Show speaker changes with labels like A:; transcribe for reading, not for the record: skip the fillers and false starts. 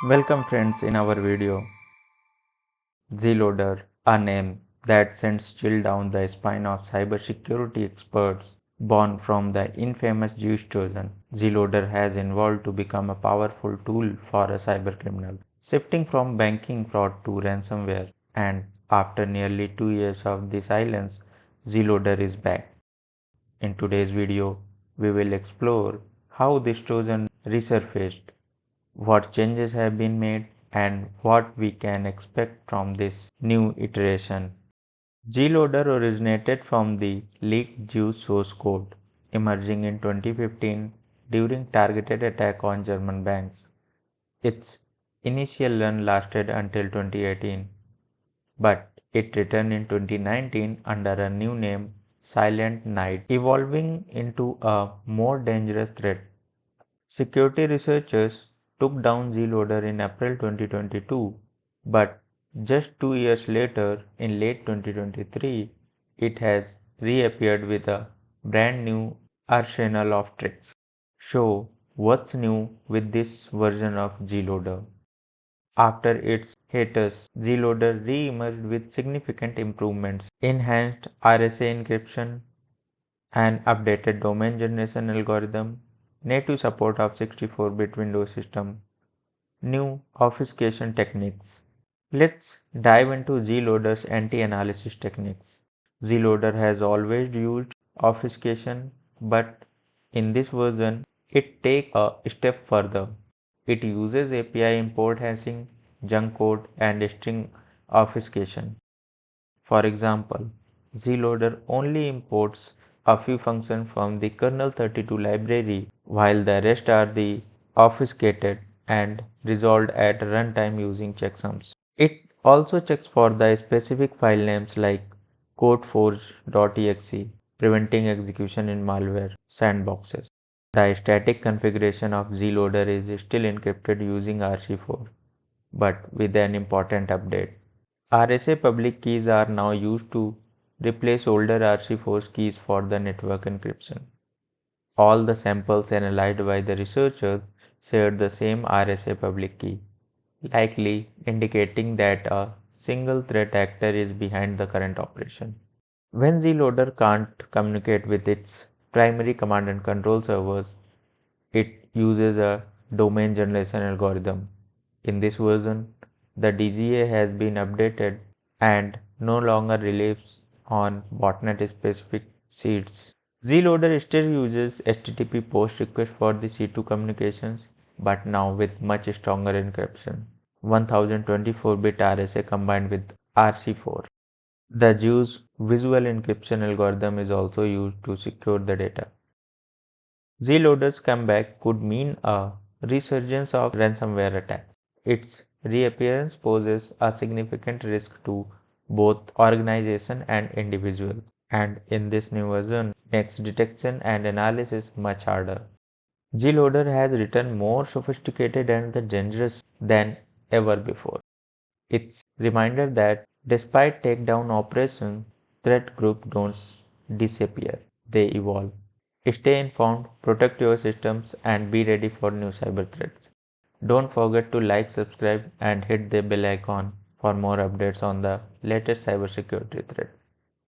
A: Welcome friends in our video. Zloader, a name that sends chill down the spine of cybersecurity experts. Born from the infamous Zeus Trojan, Zloader has evolved to become a powerful tool for a cybercriminal, shifting from banking fraud to ransomware. And after nearly 2 years of the silence, Zloader is back. In today's video, we will explore how this Trojan resurfaced, what changes have been made, and what we can expect from this new iteration. Zloader originated from the leaked Zeus source code, emerging in 2015 during targeted attack on German banks. Its initial run lasted until 2018, but it returned in 2019 under a new name, Silent Night, evolving into a more dangerous threat. Security researchers took down Zloader in April 2022, but just 2 years later, in late 2023, it has reappeared with a brand new arsenal of tricks. So, what's new with this version of Zloader? After its hiatus, Zloader re-emerged with significant improvements, enhanced RSA encryption, an updated domain generation algorithm, native support of 64-bit Windows system, new obfuscation techniques. Let's dive into Zloader's anti-analysis techniques. Zloader has always used obfuscation, but in this version, it takes a step further. It uses API import hashing, junk code, and string obfuscation. For example, Zloader only imports a few functions from the kernel32 library, while the rest are the obfuscated and resolved at runtime using checksums. It also checks for the specific file names like codeforge.exe, preventing execution in malware sandboxes. The static configuration of Zloader is still encrypted using RC4, but with an important update. RSA public keys are now used to replace older RC4 keys for the network encryption. All the samples analyzed by the researchers shared the same RSA public key, likely indicating that a single threat actor is behind the current operation. When Zloader can't communicate with its primary command and control servers, it uses a domain generation algorithm. In this version, the DGA has been updated and no longer relies on botnet specific seeds. Zloader still uses HTTP post request for the C2 communications, but now with much stronger encryption, 1024-bit RSA combined with RC4. The Zeus visual encryption algorithm is also used to secure the data. Zloader's comeback could mean a resurgence of ransomware attacks. Its reappearance poses a significant risk to both organization and individual, and in this new version makes detection and analysis much harder. Zloader has returned more sophisticated and dangerous than ever before. It's reminder that despite takedown operations, threat groups don't disappear, they evolve. Stay informed, protect your systems, and be ready for new cyber threats. Don't forget to like, subscribe, and hit the bell icon for more updates on the latest cybersecurity threats.